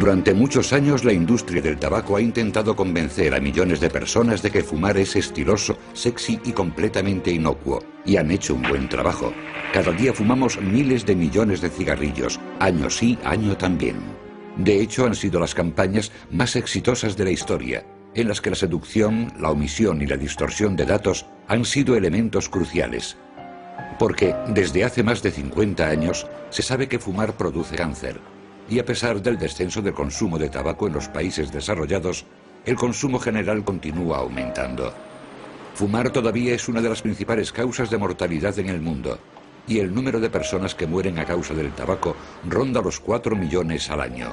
Durante muchos años la industria del tabaco ha intentado convencer a millones de personas de que fumar es estiloso, sexy y completamente inocuo. Y han hecho un buen trabajo. Cada día fumamos miles de millones de cigarrillos, año sí, año también. De hecho, han sido las campañas más exitosas de la historia, en las que la seducción, la omisión y la distorsión de datos han sido elementos cruciales. Porque desde hace más de 50 años se sabe que fumar produce cáncer. Y a pesar del descenso del consumo de tabaco en los países desarrollados, el consumo general continúa aumentando. Fumar todavía es una de las principales causas de mortalidad en el mundo, y el número de personas que mueren a causa del tabaco ronda los 4 millones al año.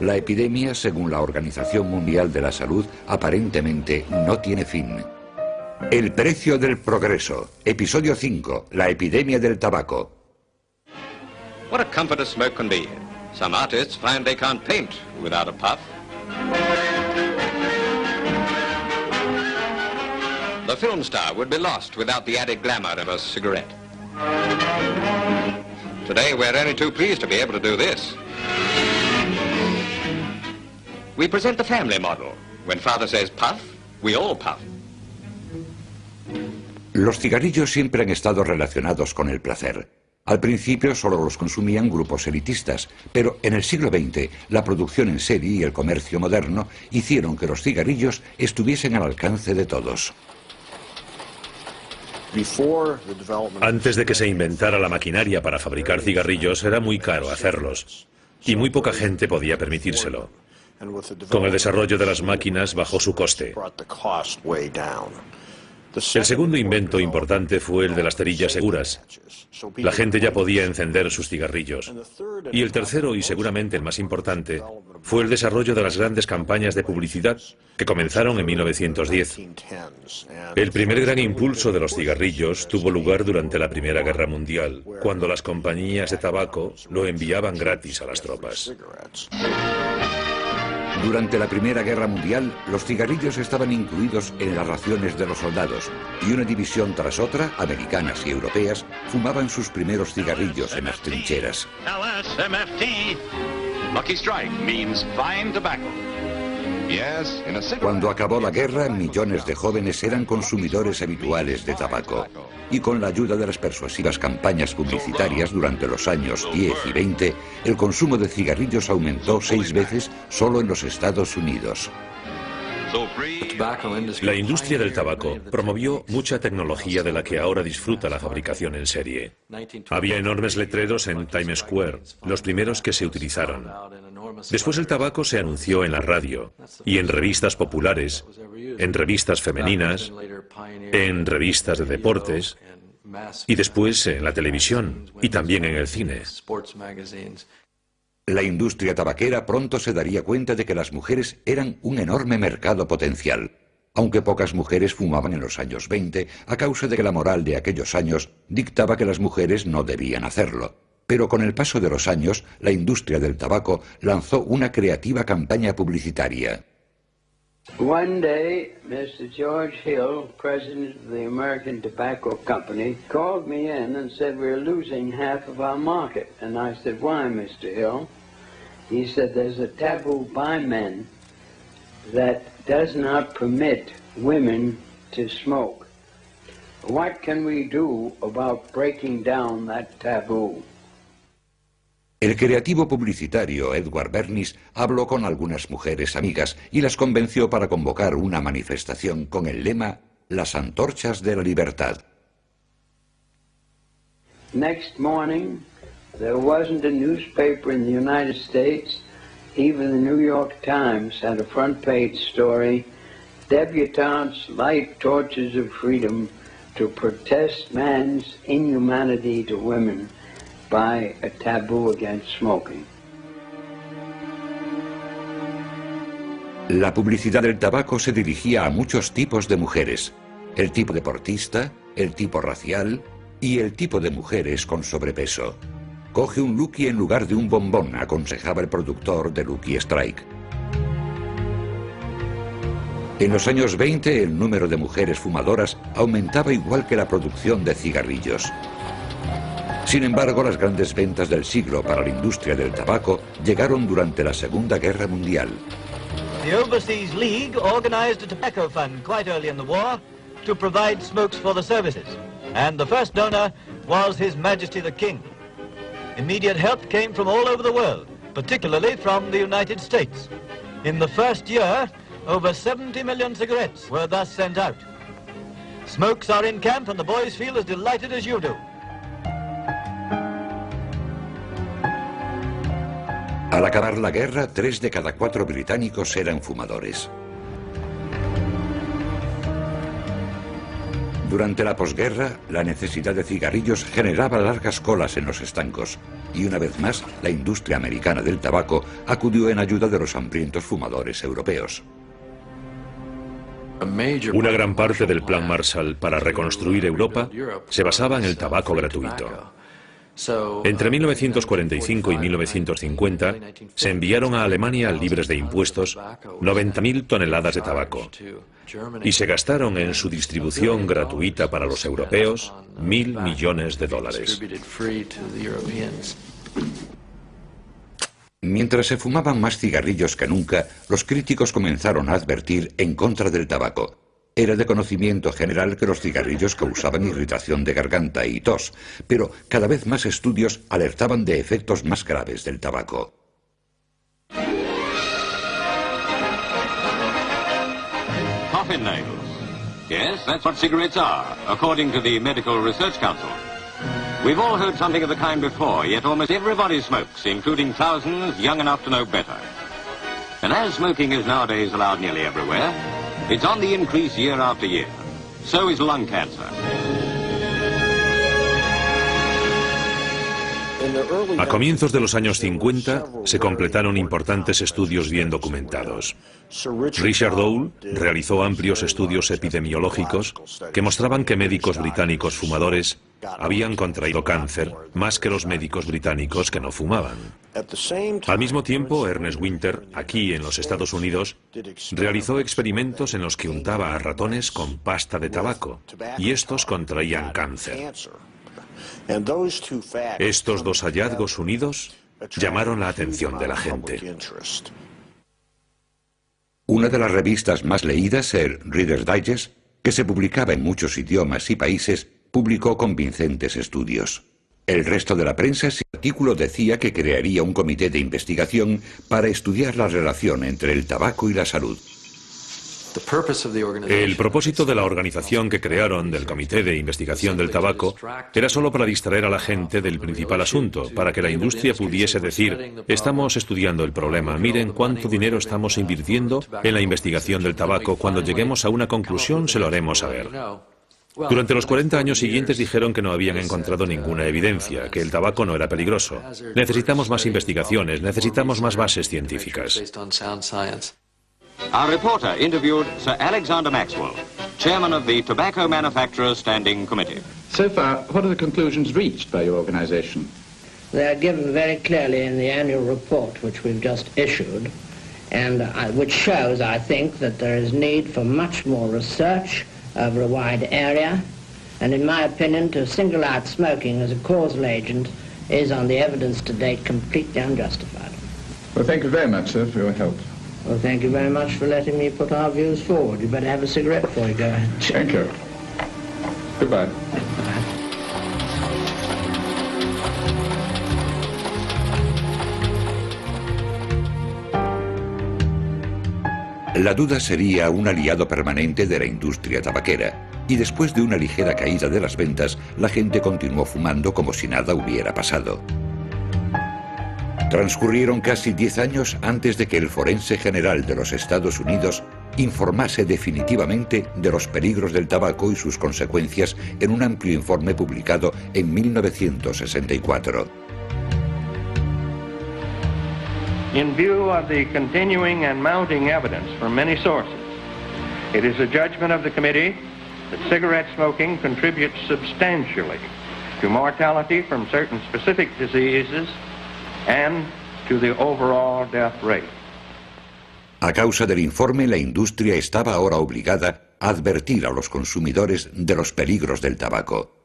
La epidemia, según la Organización Mundial de la Salud, aparentemente no tiene fin. El precio del progreso. Episodio 5. La epidemia del tabaco. What a comfort a smoke can be. Some artists find they can't paint without a puff. The film star would be lost without the added glamour of a cigarette. Today we're only too pleased to be able to do this. We present the family model. When father says puff, we all puff. Los cigarrillos siempre han estado relacionados con el placer. Al principio solo los consumían grupos elitistas, pero en el siglo XX la producción en serie y el comercio moderno hicieron que los cigarrillos estuviesen al alcance de todos. Antes de que se inventara la maquinaria para fabricar cigarrillos era muy caro hacerlos, y muy poca gente podía permitírselo. Con el desarrollo de las máquinas bajó su coste. El segundo invento importante fue el de las cerillas seguras. La gente ya podía encender sus cigarrillos. Y el tercero, y seguramente el más importante, fue el desarrollo de las grandes campañas de publicidad que comenzaron en 1910. El primer gran impulso de los cigarrillos tuvo lugar durante la Primera Guerra Mundial, cuando las compañías de tabaco lo enviaban gratis a las tropas. Durante la Primera Guerra Mundial, los cigarrillos estaban incluidos en las raciones de los soldados, y una división tras otra, americanas y europeas, fumaban sus primeros cigarrillos en las trincheras. LSMFT. Lucky Strike means fine tobacco. Yes, in a cigarette. Cuando acabó la guerra, millones de jóvenes eran consumidores habituales de tabaco. Y con la ayuda de las persuasivas campañas publicitarias durante los años 10 y 20, el consumo de cigarrillos aumentó 6 veces solo en los Estados Unidos. La industria del tabaco promovió mucha tecnología de la que ahora disfruta la fabricación en serie. Había enormes letreros en Times Square, los primeros que se utilizaron. Después el tabaco se anunció en la radio y en revistas populares, en revistas femeninas, en revistas de deportes y después en la televisión y también en el cine. La industria tabaquera pronto se daría cuenta de que las mujeres eran un enorme mercado potencial, aunque pocas mujeres fumaban en los años 20 a causa de que la moral de aquellos años dictaba que las mujeres no debían hacerlo. Pero con el paso de los años, la industria del tabaco lanzó una creativa campaña publicitaria. One day, Mr. George Hill, president of the American Tobacco Company, called me in and said, "We're losing half of our market." And I said, "Why, Mr. Hill?" He said, "There's a taboo by men that does not permit women to smoke. What can we do about breaking down that taboo?" El creativo publicitario Edward Bernays habló con algunas mujeres amigas y las convenció para convocar una manifestación con el lema "Las antorchas de la libertad". Next morning, there wasn't a newspaper in the United States, even the New York Times had a front page story, "Debutantes light torches of freedom to protest man's inhumanity to women by a taboo against smoking." La publicidad del tabaco se dirigía a muchos tipos de mujeres: el tipo deportista, el tipo racial y el tipo de mujeres con sobrepeso. Coge un Lucky en lugar de un bombón, aconsejaba el productor de Lucky Strike. En los años 20 el número de mujeres fumadoras aumentaba igual que la producción de cigarrillos. Sin embargo, las grandes ventas del siglo para la industria del tabaco llegaron durante la Segunda Guerra Mundial. The Overseas League organized a tobacco fund quite early in the war to provide smokes for the services, and the first donor was His Majesty the King. Immediate help came from all over the world, particularly from the United States. In the first year, over 70 million cigarettes were thus sent out. Smokes are in camp and the boys feel as delighted as you do. Al acabar la guerra, 3 de cada 4 británicos eran fumadores. Durante la posguerra, la necesidad de cigarrillos generaba largas colas en los estancos, y una vez más, la industria americana del tabaco acudió en ayuda de los hambrientos fumadores europeos. Una gran parte del Plan Marshall para reconstruir Europa se basaba en el tabaco gratuito. Entre 1945 y 1950 se enviaron a Alemania, libres de impuestos, 90.000 toneladas de tabaco y se gastaron en su distribución gratuita para los europeos $1.000 millones. Mientras se fumaban más cigarrillos que nunca, los críticos comenzaron a advertir en contra del tabaco. Era de conocimiento general que los cigarrillos causaban irritación de garganta y tos, pero cada vez más estudios alertaban de efectos más graves del tabaco. Coffin nails. Yes, that's what cigarettes are, according to the Medical Research Council. We've all heard something of the kind before, yet almost everybody smokes, including thousands young enough to know better. And as smoking is nowadays allowed nearly everywhere, it's on the increase year after year. So is lung cancer. A comienzos de los años 50 se completaron importantes estudios bien documentados. Richard Dole realizó amplios estudios epidemiológicos que mostraban que médicos británicos fumadores habían contraído cáncer más que los médicos británicos que no fumaban. Al mismo tiempo, Ernest Winter, aquí en los Estados Unidos, realizó experimentos en los que untaba a ratones con pasta de tabaco y estos contraían cáncer. Estos dos hallazgos unidos llamaron la atención de la gente. Una de las revistas más leídas, el Reader's Digest, que se publicaba en muchos idiomas y países, publicó convincentes estudios. El resto de la prensa, ese artículo decía que crearía un comité de investigación para estudiar la relación entre el tabaco y la salud. El propósito de la organización que crearon del Comité de Investigación del Tabaco era solo para distraer a la gente del principal asunto, para que la industria pudiese decir: estamos estudiando el problema, miren cuánto dinero estamos invirtiendo en la investigación del tabaco, cuando lleguemos a una conclusión se lo haremos saber. Durante los 40 años siguientes dijeron que no habían encontrado ninguna evidencia, que el tabaco no era peligroso. Necesitamos más investigaciones, necesitamos más bases científicas. Our reporter interviewed Sir Alexander Maxwell, chairman of the Tobacco Manufacturers Standing Committee. So far, what are the conclusions reached by your organization? They are given very clearly in the annual report which we've just issued, and which shows, I think, that there is need for much more research over a wide area, and in my opinion, to single out smoking as a causal agent is, on the evidence to date, completely unjustified. Well, thank you very much, sir, for your help. Well, thank you very much for letting me put our views forward. You better have a cigarette before you go ahead. Thank you. Goodbye. La duda sería un aliado permanente de la industria tabaquera, y después de una ligera caída de las ventas, la gente continuó fumando como si nada hubiera pasado. Transcurrieron casi 10 años antes de que el forense general de los Estados Unidos informase definitivamente de los peligros del tabaco y sus consecuencias en un amplio informe publicado en 1964. In view of the continuing and mounting evidence from many sources, it is the judgment of the committee that cigarette smoking contributes substantially to mortality from certain specific diseases and to the overall death rate. A causa del informe, la industria estaba ahora obligada a advertir a los consumidores de los peligros del tabaco.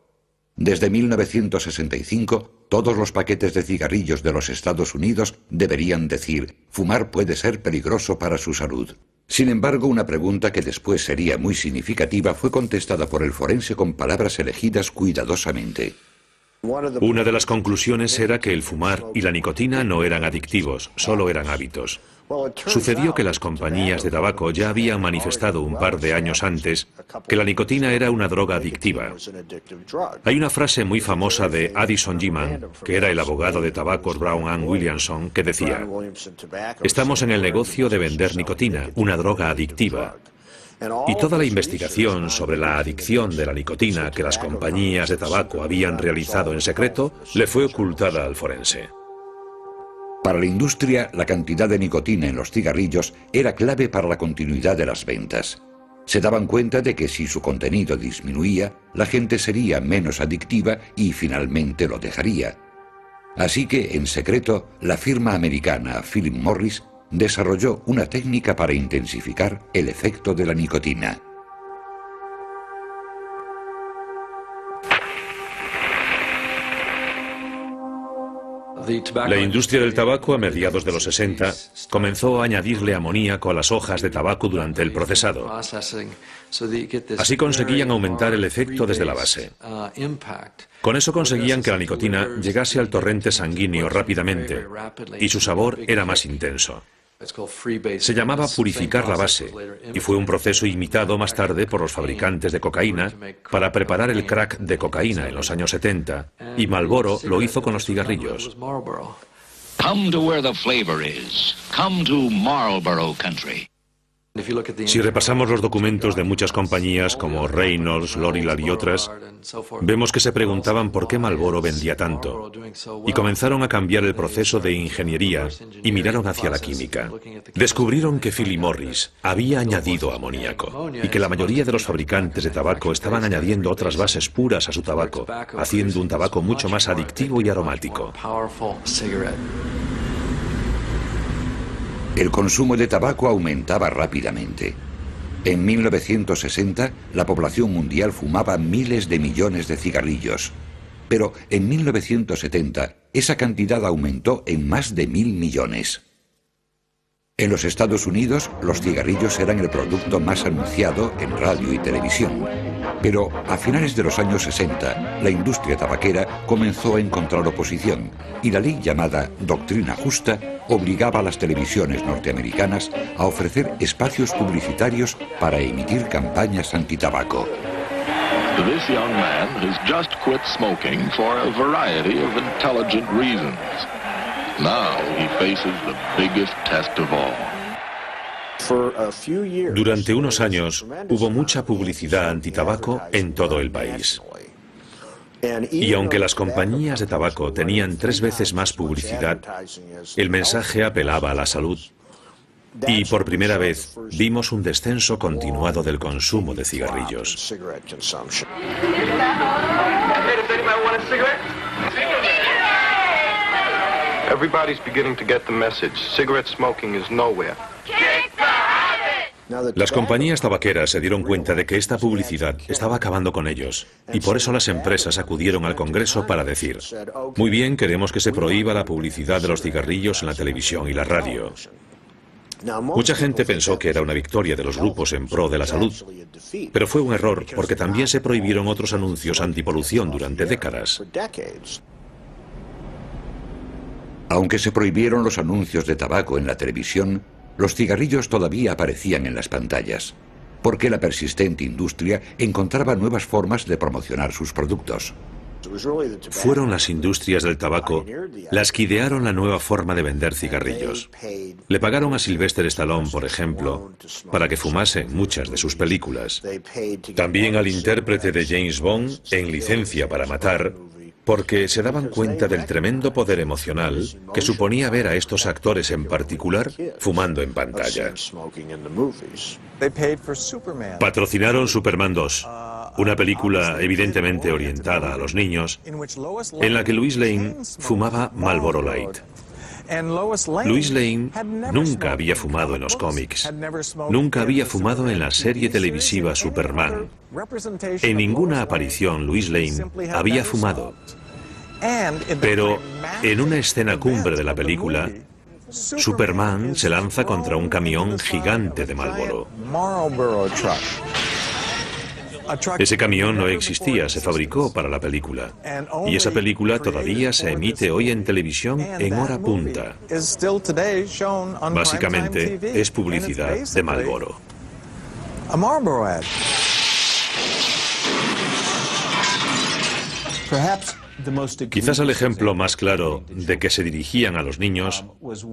Desde 1965, todos los paquetes de cigarrillos de los Estados Unidos deberían decir: fumar puede ser peligroso para su salud. Sin embargo, una pregunta que después sería muy significativa fue contestada por el forense con palabras elegidas cuidadosamente. Una de las conclusiones era que el fumar y la nicotina no eran adictivos, solo eran hábitos. Sucedió que las compañías de tabaco ya habían manifestado un par de años antes que la nicotina era una droga adictiva. Hay una frase muy famosa de Addison Geeman, que era el abogado de tabacos Brown and Williamson, que decía: estamos en el negocio de vender nicotina, una droga adictiva. Y toda la investigación sobre la adicción de la nicotina que las compañías de tabaco habían realizado en secreto le fue ocultada al forense. Para la industria, la cantidad de nicotina en los cigarrillos era clave para la continuidad de las ventas. Se daban cuenta de que si su contenido disminuía, la gente sería menos adictiva y finalmente lo dejaría. Así que, en secreto, la firma americana Philip Morris desarrolló una técnica para intensificar el efecto de la nicotina. La industria del tabaco a mediados de los 60 comenzó a añadirle amoníaco a las hojas de tabaco durante el procesado. Así conseguían aumentar el efecto desde la base. Con eso conseguían que la nicotina llegase al torrente sanguíneo rápidamente y su sabor era más intenso. Se llamaba purificar la base y fue un proceso imitado más tarde por los fabricantes de cocaína para preparar el crack de cocaína en los años 70, y Marlboro lo hizo con los cigarrillos. Come to where the flavor is. Come to Marlboro country. Si repasamos los documentos de muchas compañías como Reynolds, L'Oreal y otras, vemos que se preguntaban por qué Marlboro vendía tanto, y comenzaron a cambiar el proceso de ingeniería y miraron hacia la química. Descubrieron que Philip Morris había añadido amoníaco y que la mayoría de los fabricantes de tabaco estaban añadiendo otras bases puras a su tabaco, haciendo un tabaco mucho más adictivo y aromático. El consumo de tabaco aumentaba rápidamente. En 1960, la población mundial fumaba miles de millones de cigarrillos. Pero en 1970, esa cantidad aumentó en más de 1.000 millones. En los Estados Unidos, los cigarrillos eran el producto más anunciado en radio y televisión. Pero a finales de los años 60, la industria tabaquera comenzó a encontrar oposición y la ley llamada Doctrina Justa obligaba a las televisiones norteamericanas a ofrecer espacios publicitarios para emitir campañas antitabaco. This young man has just quit smoking for a variety of intelligent reasons. Now he faces the biggest test of all. Durante unos años hubo mucha publicidad antitabaco en todo el país. Y aunque las compañías de tabaco tenían 3 veces más publicidad, el mensaje apelaba a la salud. Y por primera vez vimos un descenso continuado del consumo de cigarrillos. Everybody's beginning to get the message. Cigarette smoking is nowhere. Las compañías tabaqueras se dieron cuenta de que esta publicidad estaba acabando con ellos, y por eso las empresas acudieron al Congreso para decir: muy bien, queremos que se prohíba la publicidad de los cigarrillos en la televisión y la radio. Mucha gente pensó que era una victoria de los grupos en pro de la salud, pero fue un error porque también se prohibieron otros anuncios antipolución durante décadas. Aunque se prohibieron los anuncios de tabaco en la televisión, los cigarrillos todavía aparecían en las pantallas, porque la persistente industria encontraba nuevas formas de promocionar sus productos. Fueron las industrias del tabaco las que idearon la nueva forma de vender cigarrillos. Le pagaron a Sylvester Stallone, por ejemplo, para que fumase en muchas de sus películas. También al intérprete de James Bond en Licencia para Matar, porque se daban cuenta del tremendo poder emocional que suponía ver a estos actores en particular fumando en pantalla. Patrocinaron Superman 2, una película evidentemente orientada a los niños, en la que Lois Lane fumaba Marlboro Light. Lois Lane nunca había fumado en los cómics, nunca había fumado en la serie televisiva Superman. En ninguna aparición Lois Lane había fumado. Pero en una escena cumbre de la película, Superman se lanza contra un camión gigante de Marlboro. Ese camión no existía, se fabricó para la película. Y esa película todavía se emite hoy en televisión en hora punta. Básicamente es publicidad de Marlboro. Quizás el ejemplo más claro de que se dirigían a los niños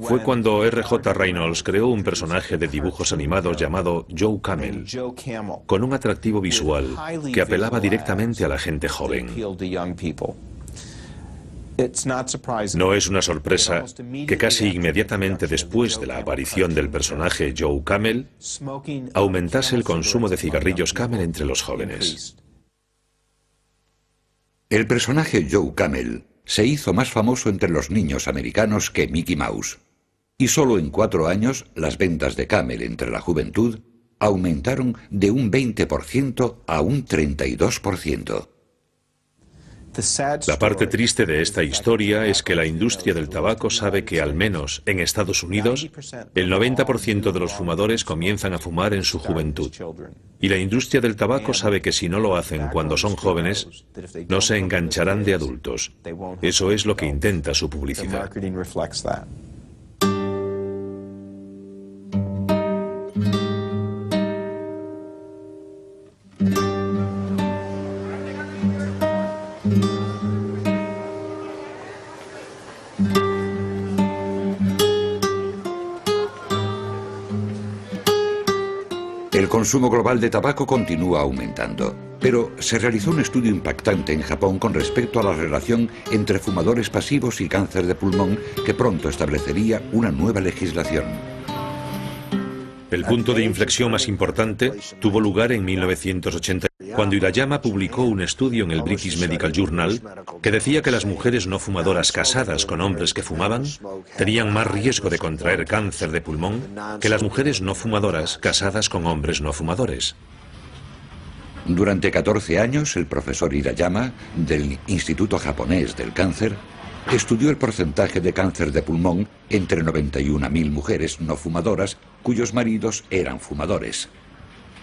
fue cuando R.J. Reynolds creó un personaje de dibujos animados llamado Joe Camel, con un atractivo visual que apelaba directamente a la gente joven. No es una sorpresa que casi inmediatamente después de la aparición del personaje Joe Camel, aumentase el consumo de cigarrillos Camel entre los jóvenes. El personaje Joe Camel se hizo más famoso entre los niños americanos que Mickey Mouse. Y solo en 4 años las ventas de Camel entre la juventud aumentaron de un 20% a un 32%. La parte triste de esta historia es que la industria del tabaco sabe que al menos en Estados Unidos el 90% de los fumadores comienzan a fumar en su juventud. Y la industria del tabaco sabe que si no lo hacen cuando son jóvenes, no se engancharán de adultos. Eso es lo que intenta su publicidad. El consumo global de tabaco continúa aumentando, pero se realizó un estudio impactante en Japón con respecto a la relación entre fumadores pasivos y cáncer de pulmón que pronto establecería una nueva legislación. El punto de inflexión más importante tuvo lugar en 1980, cuando Hirayama publicó un estudio en el British Medical Journal que decía que las mujeres no fumadoras casadas con hombres que fumaban tenían más riesgo de contraer cáncer de pulmón que las mujeres no fumadoras casadas con hombres no fumadores. Durante 14 años, el profesor Hirayama, del Instituto Japonés del Cáncer, estudió el porcentaje de cáncer de pulmón entre 91.000 mujeres no fumadoras cuyos maridos eran fumadores.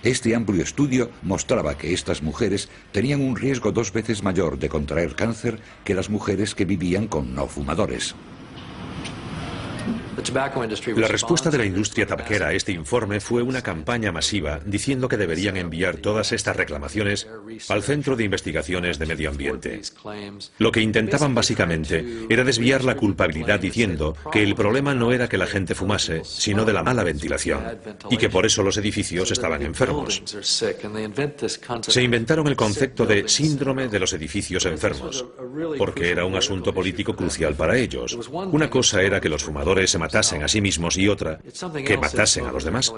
Este amplio estudio mostraba que estas mujeres tenían un riesgo 2 veces mayor de contraer cáncer que las mujeres que vivían con no fumadores. La respuesta de la industria tabaquera a este informe fue una campaña masiva diciendo que deberían enviar todas estas reclamaciones al Centro de Investigaciones de Medio Ambiente. Lo que intentaban básicamente era desviar la culpabilidad diciendo que el problema no era que la gente fumase, sino de la mala ventilación, y que por eso los edificios estaban enfermos. Se inventaron el concepto de síndrome de los edificios enfermos, porque era un asunto político crucial para ellos. Una cosa era que los fumadores se matasen a sí mismos y otra, que matasen a los demás.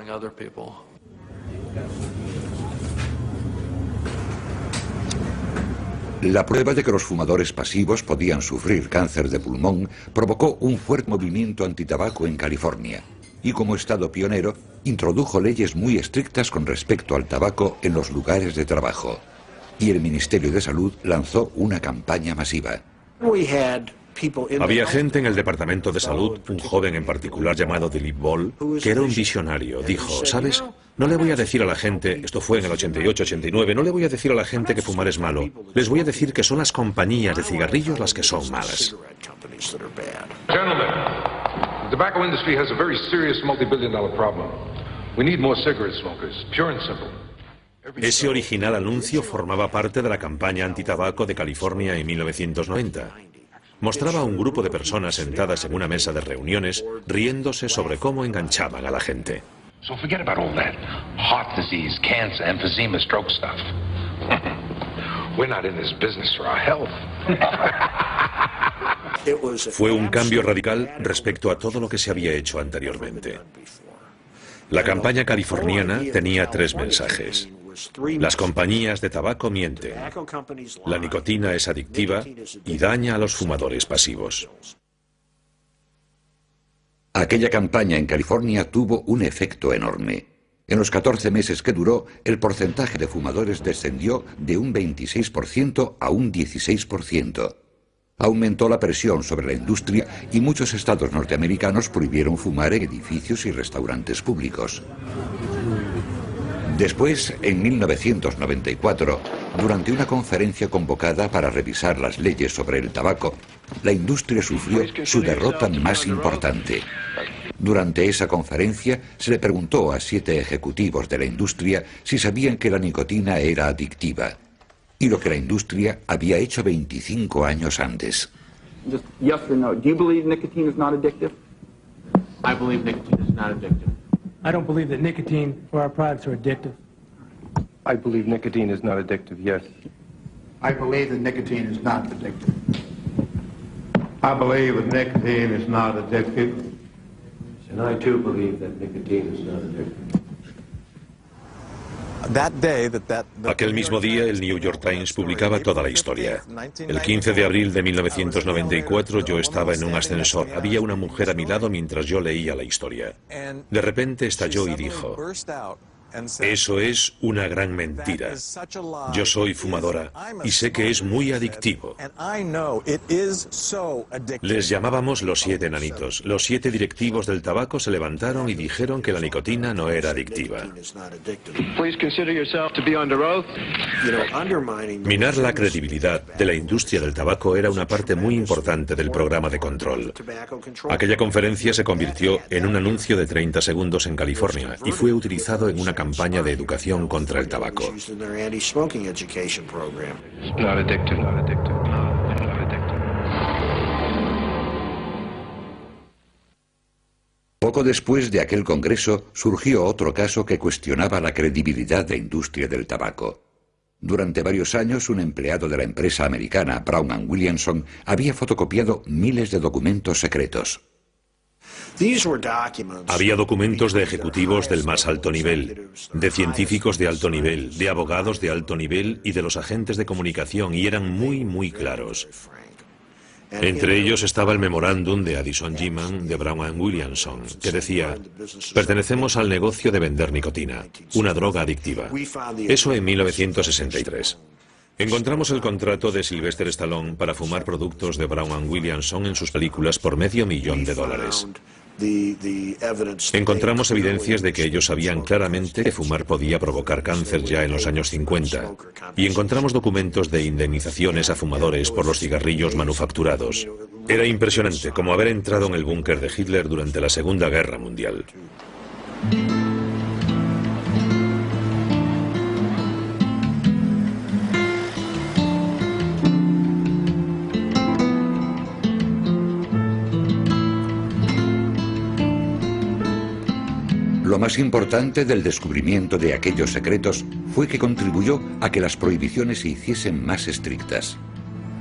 La prueba de que los fumadores pasivos podían sufrir cáncer de pulmón provocó un fuerte movimiento antitabaco en California y, como estado pionero, introdujo leyes muy estrictas con respecto al tabaco en los lugares de trabajo. Y el Ministerio de Salud lanzó una campaña masiva. Había gente en el Departamento de Salud, un joven en particular llamado Dilip Bol, que era un visionario. Dijo, ¿sabes? No le voy a decir a la gente, esto fue en el 88-89, no le voy a decir a la gente que fumar es malo. Les voy a decir que son las compañías de cigarrillos las que son malas. Gentlemen, the tobacco industry has a very serious multi-billion-dollar problem. We need more cigarette smokers, pure and simple. Ese original anuncio formaba parte de la campaña antitabaco de California en 1990. Mostraba a un grupo de personas sentadas en una mesa de reuniones riéndose sobre cómo enganchaban a la gente. So forget about all that heart disease, cancer, emphysema, stroke stuff. We're not in this business for our health. Fue un cambio radical respecto a todo lo que se había hecho anteriormente. La campaña californiana tenía 3 mensajes. Las compañías de tabaco mienten, la nicotina es adictiva y daña a los fumadores pasivos. Aquella campaña en California tuvo un efecto enorme. En los 14 meses que duró, el porcentaje de fumadores descendió de un 26% a un 16%. Aumentó la presión sobre la industria y muchos estados norteamericanos prohibieron fumar en edificios y restaurantes públicos. Después, en 1994, durante una conferencia convocada para revisar las leyes sobre el tabaco, la industria sufrió su derrota más importante. Durante esa conferencia se le preguntó a 7 ejecutivos de la industria si sabían que la nicotina era adictiva, y lo que la industria había hecho 25 años antes. Just yes or no. Do you believe nicotine is not addictive? I believe nicotine is not addictive. I don't believe that nicotine or our products are addictive. I believe nicotine is not addictive, yes. I believe that nicotine is not addictive. I believe that nicotine is not addictive. And I too believe that nicotine is not addictive. Aquel mismo día, el New York Times publicaba toda la historia. El 15 de abril de 1994 yo estaba en un ascensor. Había una mujer a mi lado mientras yo leía la historia. De repente estalló y dijo: eso es una gran mentira. Yo soy fumadora y sé que es muy adictivo. Les llamábamos los 7 enanitos. Los 7 directivos del tabaco se levantaron y dijeron que la nicotina no era adictiva. Minar la credibilidad de la industria del tabaco era una parte muy importante del programa de control. Aquella conferencia se convirtió en un anuncio de 30 segundos en California y fue utilizado en una campaña de educación contra el tabaco. Poco después de aquel congreso surgió otro caso que cuestionaba la credibilidad de la industria del tabaco. Durante varios años, un empleado de la empresa americana Brown & Williamson había fotocopiado miles de documentos secretos. Había documentos de ejecutivos del más alto nivel, de científicos de alto nivel, de abogados de alto nivel y de los agentes de comunicación, y eran muy claros. Entre ellos estaba el memorándum de Addison Gilman de Brown & Williamson, que decía: pertenecemos al negocio de vender nicotina, una droga adictiva. Eso en 1963. Encontramos el contrato de Sylvester Stallone para fumar productos de Brown & Williamson en sus películas por $500,000. Encontramos evidencias de que ellos sabían claramente que fumar podía provocar cáncer ya en los años 50. Y encontramos documentos de indemnizaciones a fumadores por los cigarrillos manufacturados. Era impresionante, como haber entrado en el búnker de Hitler durante la Segunda Guerra Mundial. Lo más importante del descubrimiento de aquellos secretos fue que contribuyó a que las prohibiciones se hiciesen más estrictas.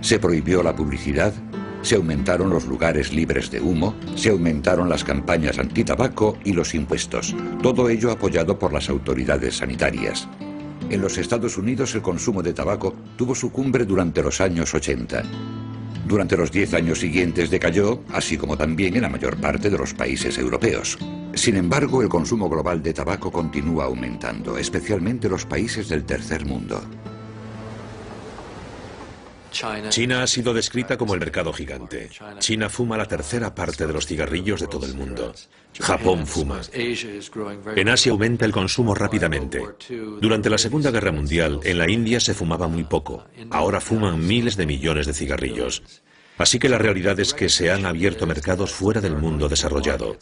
Se prohibió la publicidad, se aumentaron los lugares libres de humo, se aumentaron las campañas antitabaco y los impuestos, todo ello apoyado por las autoridades sanitarias. En los Estados Unidos el consumo de tabaco tuvo su cumbre durante los años 80. Durante los 10 años siguientes decayó, así como también en la mayor parte de los países europeos. Sin embargo, el consumo global de tabaco continúa aumentando, especialmente los países del tercer mundo. China ha sido descrita como el mercado gigante. China fuma la tercera parte de los cigarrillos de todo el mundo. Japón fuma. En Asia aumenta el consumo rápidamente. Durante la Segunda Guerra Mundial, en la India se fumaba muy poco. Ahora fuman miles de millones de cigarrillos. Así que la realidad es que se han abierto mercados fuera del mundo desarrollado.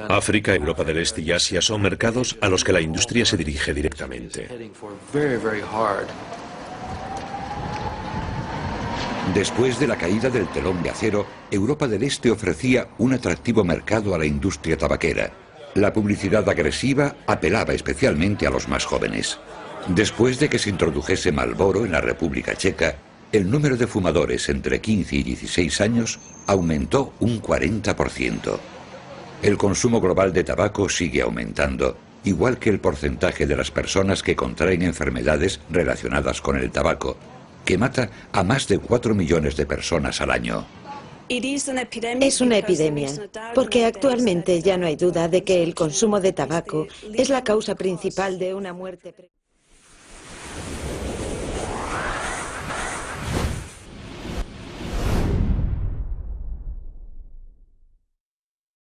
África, Europa del Este y Asia son mercados a los que la industria se dirige directamente. Después de la caída del telón de acero, Europa del Este ofrecía un atractivo mercado a la industria tabaquera. La publicidad agresiva apelaba especialmente a los más jóvenes. Después de que se introdujese Marlboro en la República Checa, el número de fumadores entre 15 y 16 años aumentó un 40%. El consumo global de tabaco sigue aumentando, igual que el porcentaje de las personas que contraen enfermedades relacionadas con el tabaco, que mata a más de 4 millones de personas al año. Es una epidemia, porque actualmente ya no hay duda de que el consumo de tabaco es la causa principal de una muerte.